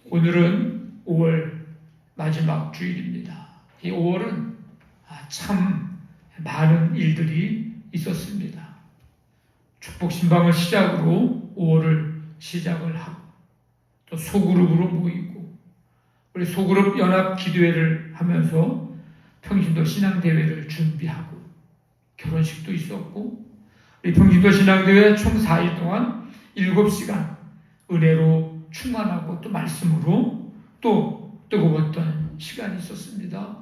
오늘은 5월 마지막 주일입니다. 이 5월은 참 많은 일들이 있었습니다. 축복 신방을 시작으로 5월을 시작을 하고 또 소그룹으로 모이고 우리 소그룹 연합 기도회를 하면서 평신도 신앙대회를 준비하고 결혼식도 있었고 우리 평신도 신앙대회 총 4일 동안 7시간 은혜로 충만하고 또 말씀으로 또 뜨거웠던 시간이 있었습니다.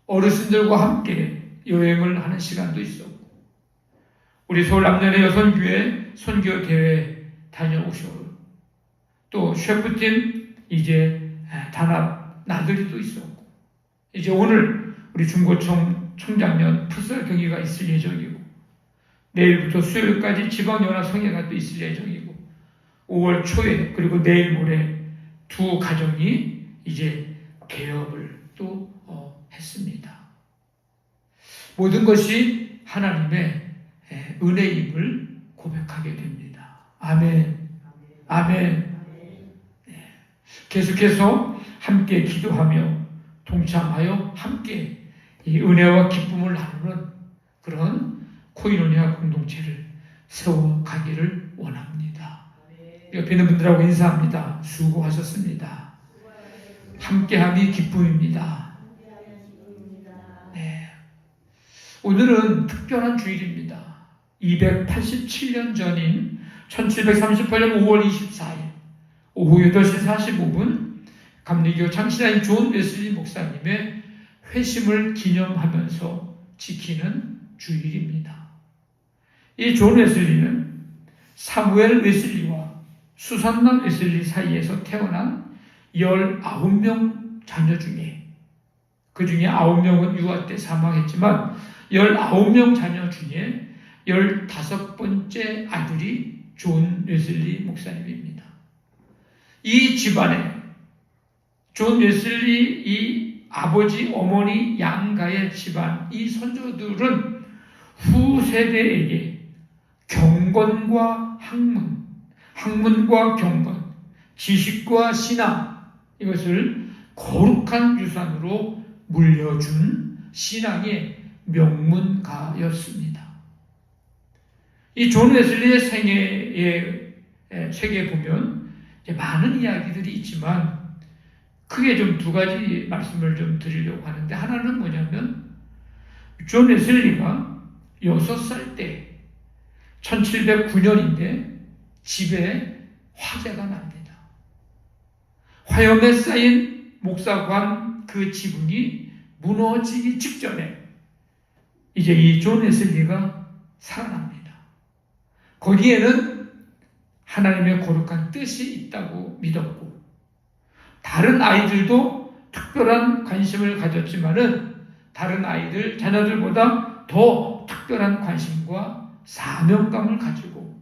어르신들과 함께 여행을 하는 시간도 있었고 우리 서울 남년의 여선교회 선교대회 다녀오셔 또 셰프팀 이제 단합 나들이도 있었고 이제 오늘 우리 중고청 청장년 풋살 경기가 있을 예정이고 내일부터 수요일까지 지방연합 성회가 또 있을 예정이고 5월 초에 그리고 내일 모레 두 가정이 이제 개업을 또 했습니다. 모든 것이 하나님의 은혜임을 고백하게 됩니다. 아멘. 아멘. 네. 계속해서 함께 기도하며 동참하여 함께 이 은혜와 기쁨을 나누는 그런 코이노니아 공동체를 세워가기를 원합니다. 옆에 있는 분들하고 인사합니다. 수고하셨습니다. 함께함이 기쁨입니다. 네. 오늘은 특별한 주일입니다. 287년 전인 1738년 5월 24일 오후 8시 45분 감리교 창시자인 존 웨슬리 목사님의 회심을 기념하면서 지키는 주일입니다. 이 존 웨슬리는 사무엘 웨슬리와 수산나 웨슬리 사이에서 태어난 19명 자녀 중에 그 중에 9명은 유아 때 사망했지만 19명 자녀 중에 15번째 아들이 존 웨슬리 목사님입니다. 이 집안에 존 웨슬리 이 아버지, 어머니, 양가의 집안 이 선조들은 후세대에게 경건과 학문, 학문과 경건, 지식과 신앙 이것을 거룩한 유산으로 물려준 신앙의 명문가였습니다. 이 존 웨슬리의 생애의 책에 보면 많은 이야기들이 있지만 크게 좀 두 가지 말씀을 좀 드리려고 하는데 하나는 뭐냐면 존 웨슬리가 6살 때 1709년인데 집에 화재가 납니다. 화염에 쌓인 목사관 그 지붕이 무너지기 직전에 이제 이 존 웨슬리가 살아납니다. 거기에는 하나님의 거룩한 뜻이 있다고 믿었고 다른 아이들도 특별한 관심을 가졌지만은 다른 아이들, 자녀들보다 더 특별한 관심과 사명감을 가지고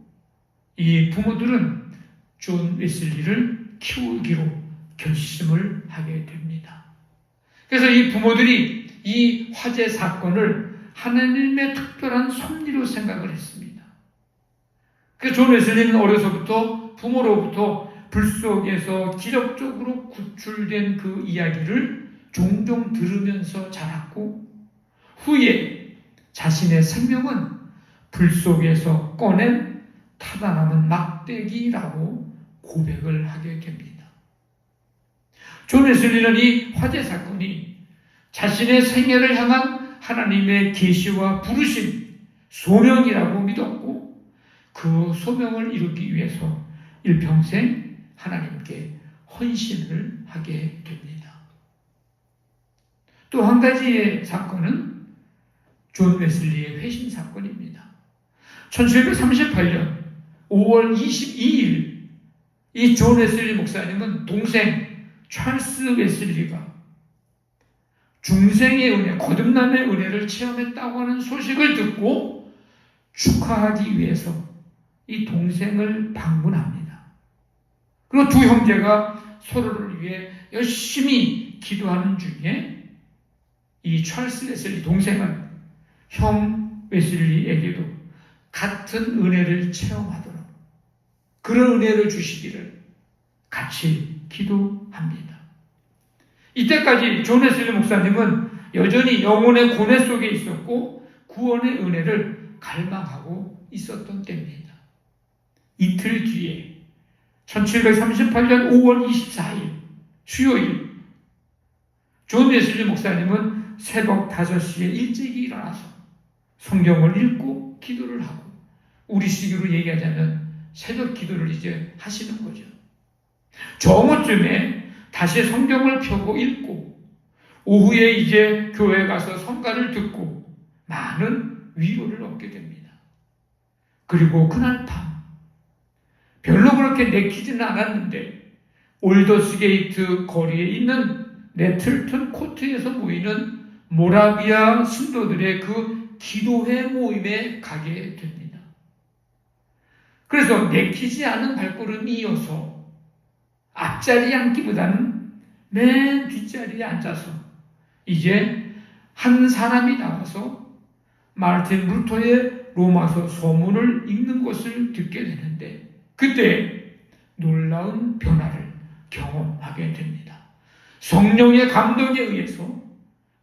이 부모들은 존 웨슬리를 키우기로 결심을 하게 됩니다. 그래서 이 부모들이 이 화재 사건을 하나님의 특별한 섭리로 생각을 했습니다. 그래서 존 웨슬리는 어려서부터 부모로부터 불 속에서 기적적으로 구출된 그 이야기를 종종 들으면서 자랐고 후에 자신의 생명은 불 속에서 꺼낸 타다 남은 막대기라고 고백을 하게 됩니다. 존 웨슬리는 이 화재 사건이 자신의 생애를 향한 하나님의 계시와 부르심, 소명이라고 믿었고 그 소명을 이루기 위해서 일평생 하나님께 헌신을 하게 됩니다. 또 한 가지의 사건은 존 웨슬리의 회심 사건입니다. 1738년 5월 22일 이 존 웨슬리 목사님은 동생 찰스 웨슬리가 중생의 은혜, 거듭남의 은혜를 체험했다고 하는 소식을 듣고 축하하기 위해서 이 동생을 방문합니다. 그리고 두 형제가 서로를 위해 열심히 기도하는 중에 이 찰스 웨슬리 동생은 형 웨슬리에게도 같은 은혜를 체험하도록 그런 은혜를 주시기를 같이 기도합니다. 이때까지 존 웨슬리 목사님은 여전히 영혼의 고뇌 속에 있었고 구원의 은혜를 갈망하고 있었던 때입니다. 이틀 뒤에 1738년 5월 24일 수요일 존 웨슬리 목사님은 새벽 5시에 일찍이 일어나서 성경을 읽고 기도를 하고 우리식으로 얘기하자면 새벽 기도를 이제 하시는 거죠. 정오쯤에 다시 성경을 펴고 읽고 오후에 이제 교회 가서 성가를 듣고 많은 위로를 얻게 됩니다. 그리고 그날 밤 별로 그렇게 내키지는 않았는데 올더스게이트 거리에 있는 네틀턴 코트에서 모이는 모라비아 신도들의 그 기도회 모임에 가게 됩니다. 그래서 내키지 않은 발걸음이 이어서 앞자리에 앉기보다는 맨 뒷자리에 앉아서 이제 한 사람이 나와서 마르틴 루터의 로마서 서문을 읽는 것을 듣게 되는데 그때 놀라운 변화를 경험하게 됩니다. 성령의 감동에 의해서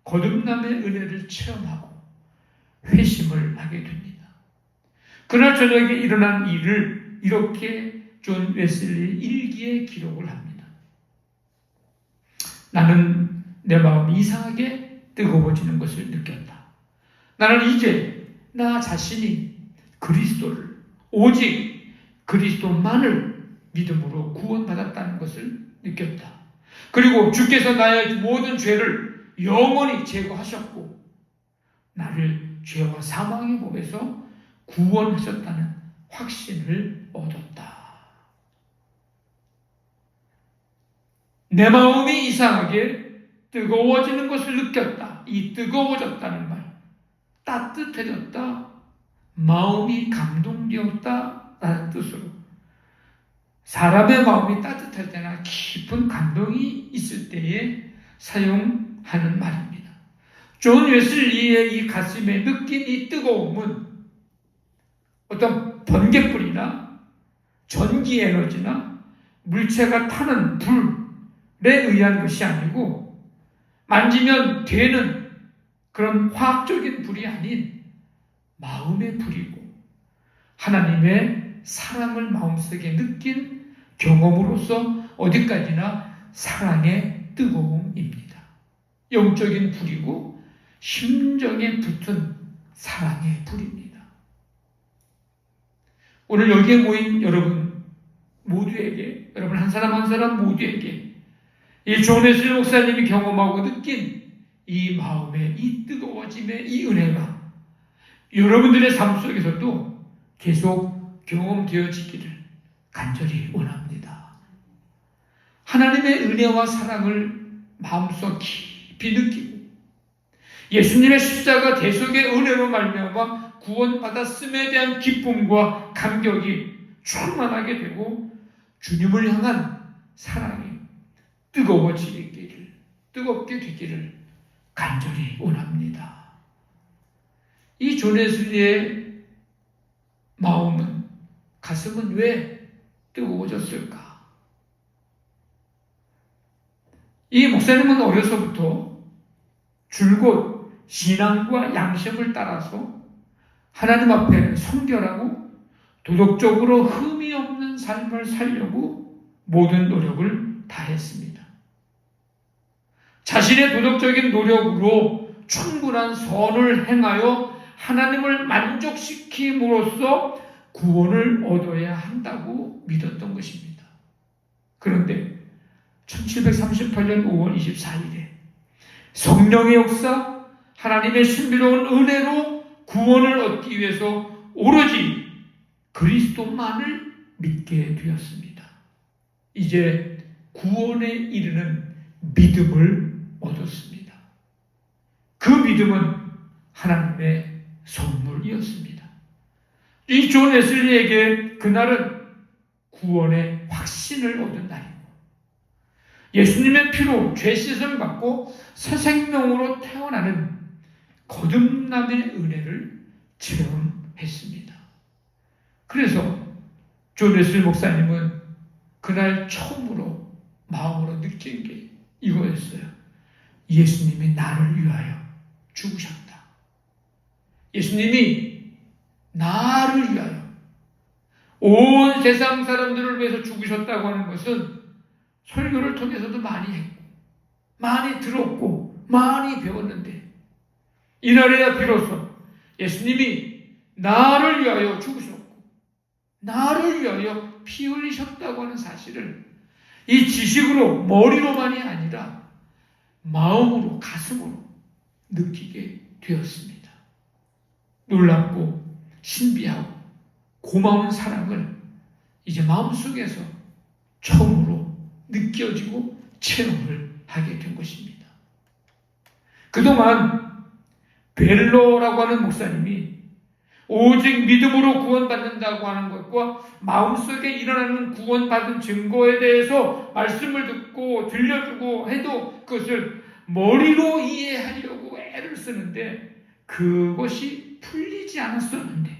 거듭남의 은혜를 체험하고 회심을 하게 됩니다. 그날 저녁에 일어난 일을 이렇게 존 웨슬리 일기에 기록을 합니다. 나는 내 마음이 이상하게 뜨거워지는 것을 느꼈다. 나는 이제 나 자신이 그리스도를 오직 그리스도만을 믿음으로 구원받았다는 것을 느꼈다. 그리고 주께서 나의 모든 죄를 영원히 제거하셨고 나를 죄와 사망의 법에서 구원하셨다는 확신을 얻었다. 내 마음이 이상하게 뜨거워지는 것을 느꼈다. 이 뜨거워졌다는 말, 따뜻해졌다, 마음이 감동되었다 라는 뜻으로 사람의 마음이 따뜻할 때나 깊은 감동이 있을 때에 사용하는 말입니다. 존 웨슬리의 이 가슴에 느낀 이 뜨거움은 어떤 번개불이나 전기 에너지나 물체가 타는 불에 의한 것이 아니고 만지면 되는 그런 화학적인 불이 아닌 마음의 불이고 하나님의 사랑을 마음속에 느낀 경험으로서 어디까지나 사랑의 뜨거움입니다. 영적인 불이고 심정에 붙은 사랑의 불입니다. 오늘 여기에 모인 여러분 모두에게, 여러분 한 사람 한 사람 모두에게 이 존 웨슬리 목사님이 경험하고 느낀 이 마음의 이 뜨거워짐의 이 은혜가 여러분들의 삶 속에서도 계속 경험되어지기를 간절히 원합니다. 하나님의 은혜와 사랑을 마음속 깊이 느끼고 예수님의 십자가 대속의 은혜로 말미암아 구원받았음에 대한 기쁨과 감격이 충만하게 되고 주님을 향한 사랑이 뜨겁게 되기를 간절히 원합니다. 이 존 웨슬리의 마음은, 가슴은 왜 뜨거워졌을까? 이 목사님은 어려서부터 줄곧 신앙과 양심을 따라서 하나님 앞에 성결하고 도덕적으로 흠이 없는 삶을 살려고 모든 노력을 다했습니다. 자신의 도덕적인 노력으로 충분한 선을 행하여 하나님을 만족시킴으로써 구원을 얻어야 한다고 믿었던 것입니다. 그런데 1738년 5월 24일에 성령의 역사, 하나님의 신비로운 은혜로 구원을 얻기 위해서 오로지 그리스도만을 믿게 되었습니다. 이제 구원에 이르는 믿음을 얻었습니다. 그 믿음은 하나님의 선물이었습니다. 이 존 웨슬리에게 그날은 구원의 확신을 얻은 날이고 예수님의 피로 죄 씻음을 받고 새 생명으로 태어나는 거듭남의 은혜를 체험했습니다. 그래서 존 웨슬리 목사님은 그날 처음으로 마음으로 느낀 게 이거였어요. 예수님이 나를 위하여 죽으셨다. 예수님이 나를 위하여 온 세상 사람들을 위해서 죽으셨다고 하는 것은 설교를 통해서도 많이 했고 많이 들었고 많이 배웠는데 이날에야 비로소 예수님이 나를 위하여 죽으셨고 나를 위하여 피 흘리셨다고 하는 사실을 이 지식으로 머리로만이 아니라 마음으로 가슴으로 느끼게 되었습니다. 놀랍고 신비하고 고마운 사랑을 이제 마음속에서 처음으로 느껴지고 체험을 하게 된 것입니다. 그동안 벨로라고 하는 목사님이 오직 믿음으로 구원받는다고 하는 것과 마음속에 일어나는 구원받은 증거에 대해서 말씀을 듣고 들려주고 해도 그것을 머리로 이해하려고 애를 쓰는데 그것이 풀리지 않았었는데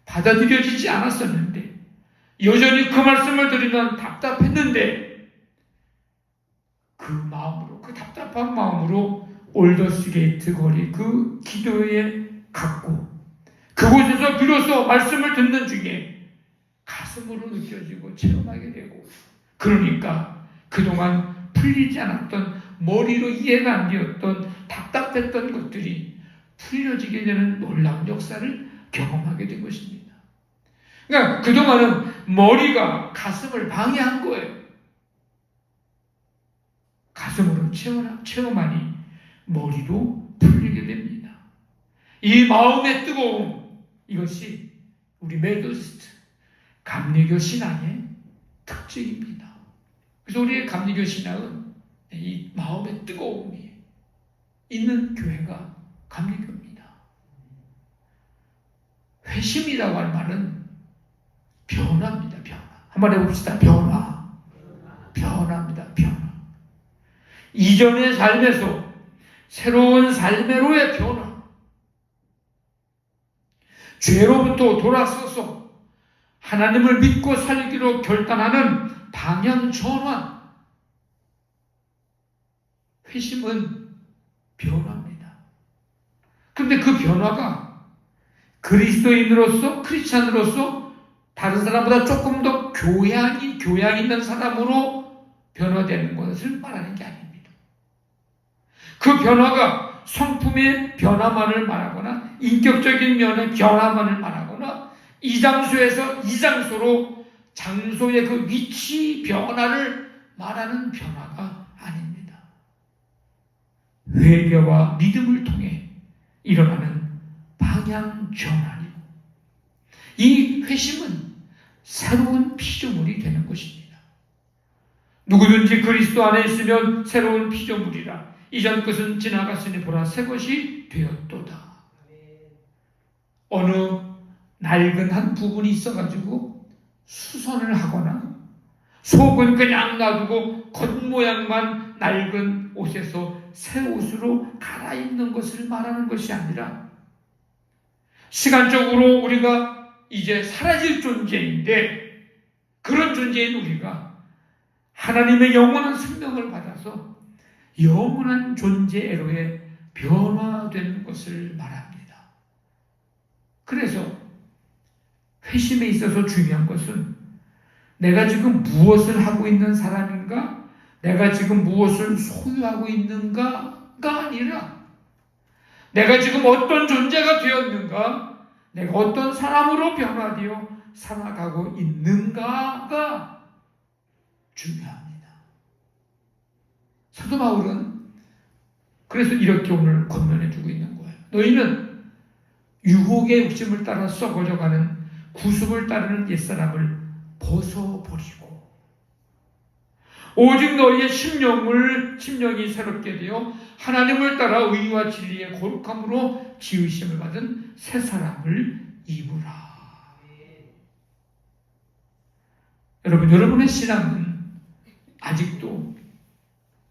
받아들여지지 않았었는데 여전히 그 말씀을 들으면 답답했는데 그 마음으로 그 답답한 마음으로 올더스게이트 거리 그 기도에 갔고 그곳에서 비로소 말씀을 듣는 중에 가슴으로 느껴지고 체험하게 되고 그러니까 그동안 풀리지 않았던 머리로 이해가 안 되었던 답답했던 것들이 풀려지게 되는 놀라운 역사를 경험하게 된 것입니다. 그러니까 그동안은 머리가 가슴을 방해한 거예요. 가슴으로 체험하니 머리도 풀리게 됩니다. 이 마음의 뜨거움 이것이 우리 메소디스트 감리교 신앙의 특징입니다. 그래서 우리의 감리교 신앙은 이 마음의 뜨거움이 있는 교회가 감리교입니다. 회심이라고 하는 말은 변화입니다. 변화. 한번 해봅시다. 변화. 변화입니다. 변화. 이전의 삶에서 새로운 삶으로의 변화. 죄로부터 돌아서서 하나님을 믿고 살기로 결단하는 방향 전환. 회심은 변화입니다. 그런데 그 변화가 그리스도인으로서 크리스찬으로서 다른 사람보다 조금 더 교양 있는 사람으로 변화되는 것을 말하는 게 아닙니다. 그 변화가 성품의 변화만을 말하거나 인격적인 면의 변화만을 말하거나 이 장소에서 이 장소로 장소의 그 위치 변화를 말하는 변화가 아닙니다. 회개와 믿음을 통해 일어나는 방향 전환이고 이 회심은 새로운 피조물이 되는 것입니다. 누구든지 그리스도 안에 있으면 새로운 피조물이라 이전 것은 지나갔으니 보라 새 것이 되었도다. 어느 낡은 한 부분이 있어가지고 수선을 하거나 속은 그냥 놔두고 겉모양만 낡은 옷에서 새 옷으로 갈아입는 것을 말하는 것이 아니라 시간적으로 우리가 이제 사라질 존재인데 그런 존재인 우리가 하나님의 영원한 생명을 받아서 영원한 존재로의 변화되는 것을 말합니다. 그래서 회심에 있어서 중요한 것은 내가 지금 무엇을 하고 있는 사람인가? 내가 지금 무엇을 소유하고 있는가가 아니라 내가 지금 어떤 존재가 되었는가? 내가 어떤 사람으로 변화되어 살아가고 있는가가 중요합니다. 사도 바울은 그래서 이렇게 오늘 권면해주고 있는 거예요. 너희는 유혹의 욕심을 따라 썩어져가는 구습을 따르는 옛사람을 벗어버리고 오직 너희의 심령이 새롭게 되어 하나님을 따라 의와 진리의 거룩함으로 지으심을 받은 새 사람을 입으라. 여러분의 신앙은 아직도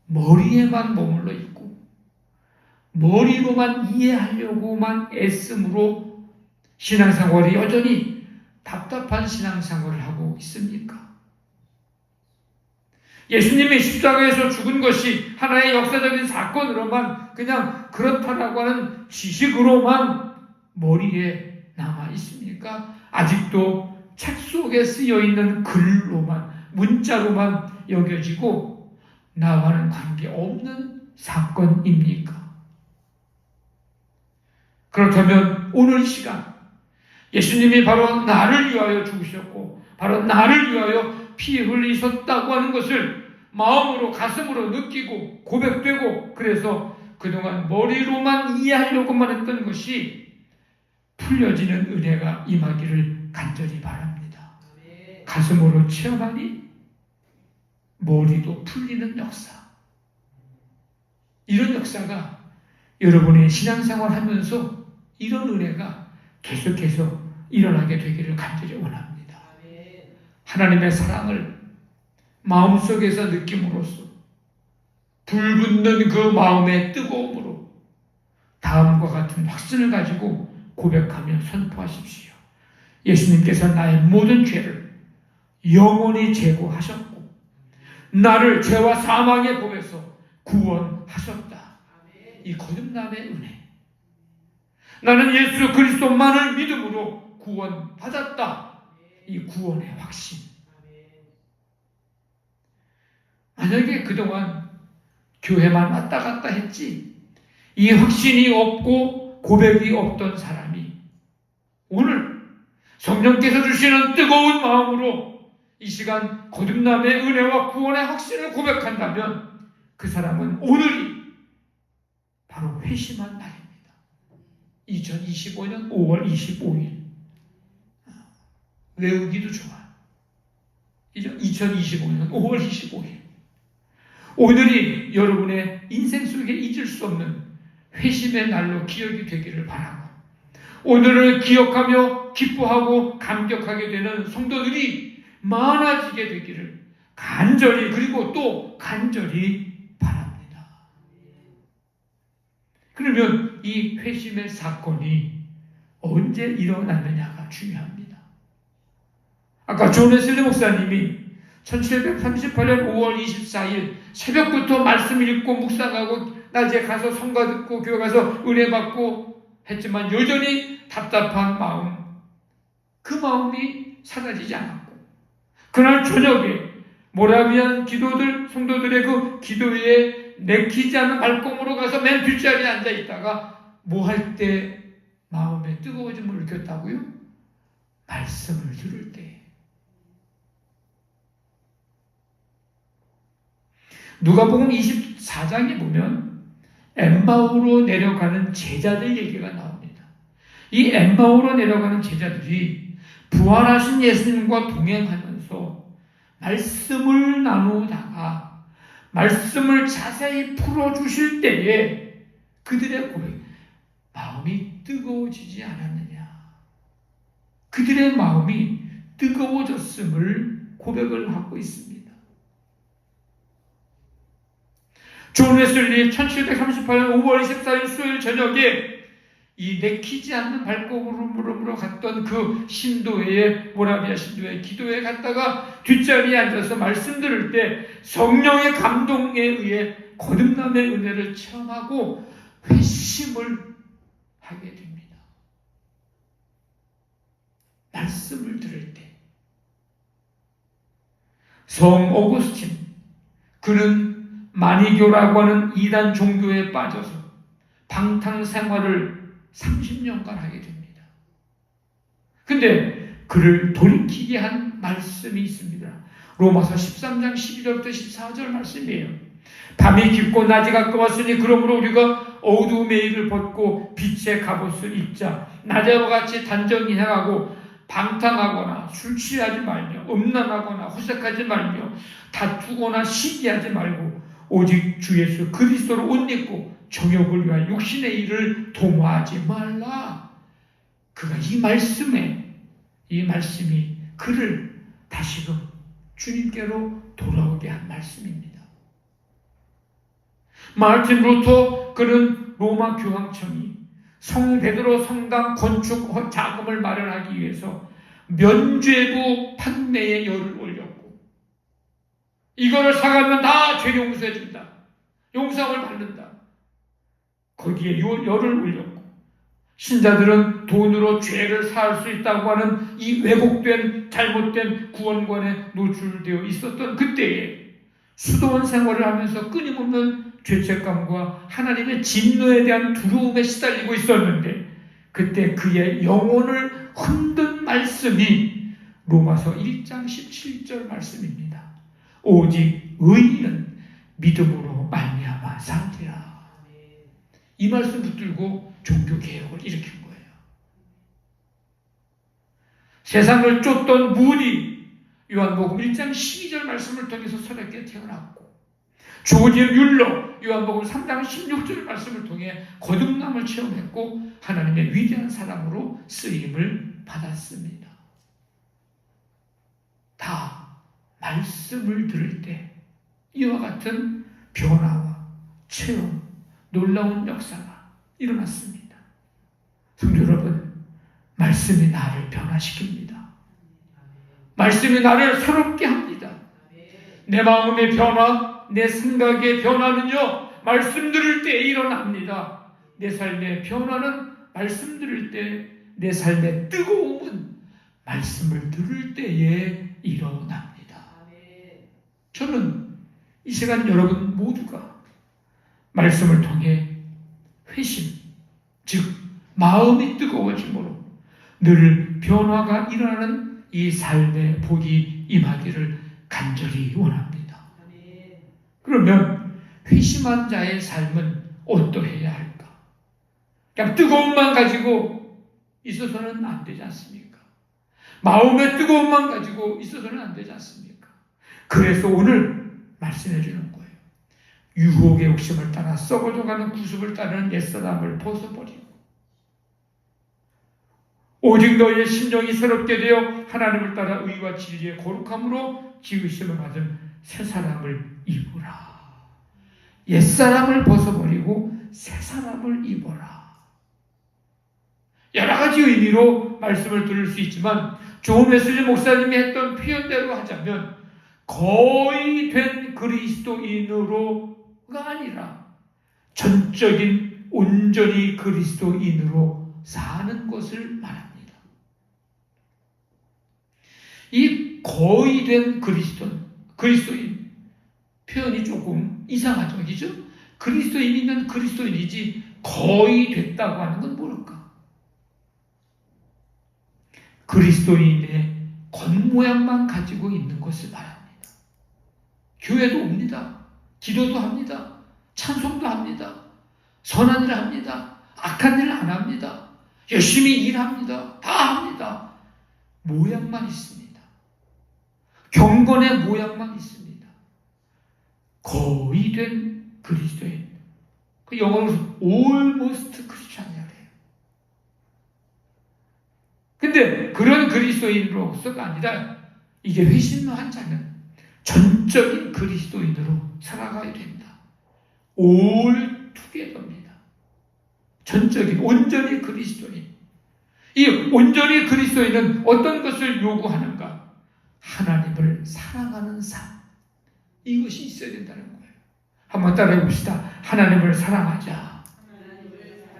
머리에만 머물러 있고 머리로만 이해하려고만 애씀으로 신앙생활이 여전히 답답한 신앙생활을 하고 있습니까? 예수님이 십자가에서 죽은 것이 하나의 역사적인 사건으로만 그냥 그렇다라고 하는 지식으로만 머리에 남아 있습니까? 아직도 책 속에 쓰여 있는 글로만, 문자로만 여겨지고 나와는 관계없는 사건입니까? 그렇다면 오늘 시간 예수님이 바로 나를 위하여 죽으셨고 바로 나를 위하여 피 흘리셨다고 하는 것을 마음으로 가슴으로 느끼고 고백되고 그래서 그동안 머리로만 이해하려고만 했던 것이 풀려지는 은혜가 임하기를 간절히 바랍니다. 가슴으로 체험하니 머리도 풀리는 역사. 이런 역사가 여러분의 신앙생활 하면서 이런 은혜가 계속해서 일어나게 되기를 간절히 원합니다. 하나님의 사랑을 마음속에서 느낌으로써 불붙는 그 마음의 뜨거움으로 다음과 같은 확신을 가지고 고백하며 선포하십시오. 예수님께서 나의 모든 죄를 영원히 제거하셨고 나를 죄와 사망의 법에서 구원하셨다. 이 거듭남의 은혜. 나는 예수 그리스도만을 믿음으로 구원받았다. 이 구원의 확신. 만약에 그동안 교회만 왔다 갔다 했지 이 확신이 없고 고백이 없던 사람이 오늘 성령께서 주시는 뜨거운 마음으로 이 시간 거듭남의 은혜와 구원의 확신을 고백한다면 그 사람은 오늘이 바로 회심한 날입니다. 2025년 5월 25일 외우기도 좋아. 2025년 5월 25일 오늘이 여러분의 인생 속에 잊을 수 없는 회심의 날로 기억이 되기를 바라고 오늘을 기억하며 기뻐하고 감격하게 되는 성도들이 많아지게 되기를 간절히 그리고 또 간절히 바랍니다. 그러면 이 회심의 사건이 언제 일어났느냐가 중요합니다. 아까 존 웨슬리 목사님이 1738년 5월 24일 새벽부터 말씀 읽고 묵상하고 낮에 가서 성가 듣고 교회 가서 은혜 받고 했지만 여전히 답답한 마음, 그 마음이 사라지지 않았고 그날 저녁에 모라비안 기도들 성도들의 그 기도에 내키지 않는 발공으로 가서 맨 뒷자리에 앉아 있다가 뭐 할 때 마음에 뜨거워짐을 느꼈다고요? 말씀을 들을 때. 누가복음 24장에 보면 엠마오로 내려가는 제자들 얘기가 나옵니다. 이 엠마오로 내려가는 제자들이 부활하신 예수님과 동행하면서 말씀을 나누다가 말씀을 자세히 풀어주실 때에 그들의 고백, 마음이 뜨거워지지 않았느냐. 그들의 마음이 뜨거워졌음을 고백을 하고 있습니다. 존 웨슬리 1738년 5월 24일 수요일 저녁에 이 내키지 않는 발걸음으로 갔던 그 신도회에 모라비아 신도회 기도회에 갔다가 뒷자리에 앉아서 말씀 들을 때 성령의 감동에 의해 거듭남의 은혜를 체험하고 회심을 하게 됩니다. 말씀을 들을 때 성 오구스틴 그는 마니교라고 하는 이단 종교에 빠져서 방탕 생활을 30년간 하게 됩니다. 근데 그를 돌이키게 한 말씀이 있습니다. 로마서 13장 12절부터 14절 말씀이에요. 밤이 깊고 낮이 가까웠으니 그러므로 우리가 어두움의 일을 벗고 빛의 갑옷을 입자. 낮에와 같이 단정히 행하고 방탕하거나 술 취하지 말며 음란하거나 호색하지 말며 다투거나 시기하지 말고 오직 주 예수 그리스도로 옷 입고 정욕을 위하여 육신의 일을 도모하지 말라. 그가 이 말씀이 그를 다시금 주님께로 돌아오게 한 말씀입니다. 마르틴 루터 그는 로마 교황청이 성 베드로 성당 건축 자금을 마련하기 위해서 면죄부 판매에 열을 올렸고 이거를 사가면 다 죄 용서해 준다. 용서함을 받는다. 거기에 열을 올렸고, 신자들은 돈으로 죄를 사할 수 있다고 하는 이 왜곡된 잘못된 구원관에 노출되어 있었던 그때에 수도원 생활을 하면서 끊임없는 죄책감과 하나님의 진노에 대한 두려움에 시달리고 있었는데, 그때 그의 영혼을 흔든 말씀이 로마서 1장 17절 말씀입니다. 오직 의인은 믿음으로 말미암아 살리라. 이 말씀 붙들고 종교개혁을 일으킨 거예요. 세상을 쫓던 무리, 요한복음 1장 12절 말씀을 통해서 선하게 태어났고, 조지 뮬러, 요한복음 3장 16절 말씀을 통해 거듭남을 체험했고 하나님의 위대한 사랑으로 쓰임을 받았습니다. 다 말씀을 들을 때 이와 같은 변화와 체험, 놀라운 역사가 일어났습니다. 성도 여러분, 말씀이 나를 변화시킵니다. 말씀이 나를 새롭게 합니다. 내 마음의 변화, 내 생각의 변화는요, 말씀 들을 때 일어납니다. 내 삶의 변화는 말씀 들을 때, 내 삶의 뜨거움은 말씀을 들을 때에 일어납니다. 저는 이 시간 여러분 모두가 말씀을 통해 회심, 즉 마음이 뜨거워짐으로 늘 변화가 일어나는 이 삶의 복이 임하기를 간절히 원합니다. 그러면 회심한 자의 삶은 어떠해야 할까? 그냥 뜨거움만 가지고 있어서는 안 되지 않습니까? 마음의 뜨거움만 가지고 있어서는 안 되지 않습니까? 그래서 오늘 말씀해 주는 거예요. 유혹의 욕심을 따라 썩어져가는 구습을 따르는 옛사람을 벗어버리고 오직 너희의 심정이 새롭게 되어 하나님을 따라 의와 진리의 거룩함으로 지으심을 받은 새 사람을 입으라. 옛사람을 벗어버리고 새 사람을 입어라. 여러 가지 의미로 말씀을 들을 수 있지만 조은 웨슬리 목사님이 했던 표현대로 하자면 거의 된 그리스도인으로가 아니라 전적인 온전히 그리스도인으로 사는 것을 말합니다. 이 거의 된 그리스도인 표현이 조금 이상하죠, 그죠? 그리스도인이면 그리스도인이지 거의 됐다고 하는 건 뭘까? 그리스도인의 겉모양만 가지고 있는 것을 말합니다. 교회도 옵니다. 기도도 합니다. 찬송도 합니다. 선한 일을 합니다. 악한 일을 안 합니다. 열심히 일합니다. 다 합니다. 모양만 있습니다. 경건의 모양만 있습니다. 거의 된 그리스도인. 그 영어로 almost Christian이라고 해요. 근데 그런 그리스도인으로서가 아니라 이게 회심한 자는 전적인 그리스도인으로 살아가야 된다. all together입니다. 전적인 온전히 그리스도인. 이 온전히 그리스도인은 어떤 것을 요구하는가? 하나님을 사랑하는 삶. 이것이 있어야 된다는 거예요. 한번 따라해 봅시다. 하나님을 사랑하자.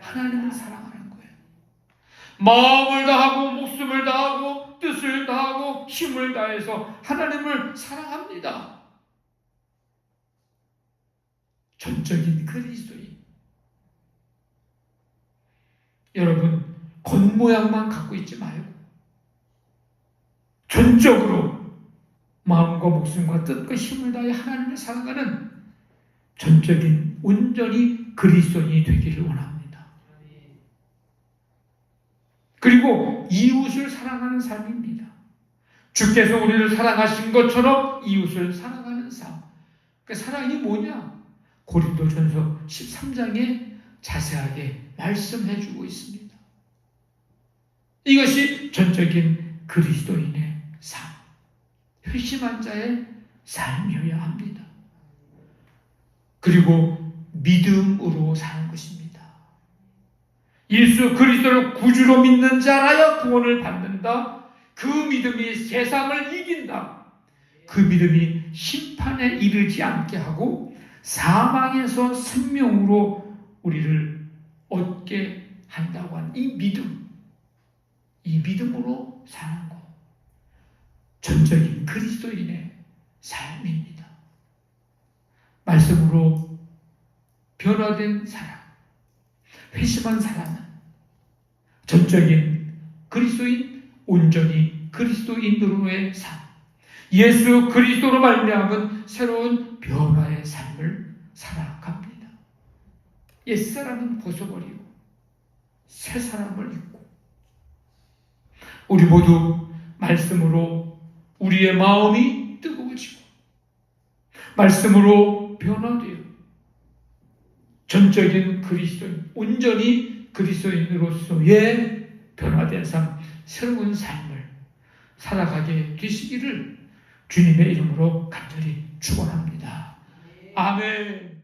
하나님을 사랑하는 거예요. 마음을 다하고 목숨을 다하고 뜻을 다하고 힘을 다해서 하나님을 사랑합니다. 전적인 그리스도인. 여러분, 겉모양만 갖고 있지 말고 전적으로 마음과 목숨과 뜻과 힘을 다해 하나님을 사랑하는 전적인 온전히 그리스도인이 되기를 원합니다. 그리고 이웃을 사랑하는 삶입니다. 주께서 우리를 사랑하신 것처럼 이웃을 사랑하는 삶. 그 사랑이 뭐냐? 고린도전서 13장에 자세하게 말씀해주고 있습니다. 이것이 전적인 그리스도인의 삶, 회심한 자의 삶이어야 합니다. 그리고 믿음으로 사는 것입니다. 예수 그리스도를 구주로 믿는 자라야 구원을 받는다. 그 믿음이 세상을 이긴다. 그 믿음이 심판에 이르지 않게 하고 사망에서 생명으로 우리를 얻게 한다고 하는 이 믿음, 이 믿음으로 사는 것, 전적인 그리스도인의 삶입니다. 말씀으로 변화된 사람, 회심한 사람은 전적인 그리스도인, 온전히 그리스도인으로의 삶, 예수 그리스도로 말미암은 새로운 변화의 삶을 살아갑니다. 옛사람은 벗어버리고 새 사람을 입고, 우리 모두 말씀으로 우리의 마음이 뜨거워지고 말씀으로 변화되어 전적인 그리스도인, 온전히 그리스도인으로서의 변화된 삶, 새로운 삶을 살아가게 되시기를 주님의 이름으로 간절히 축원합니다. 아멘.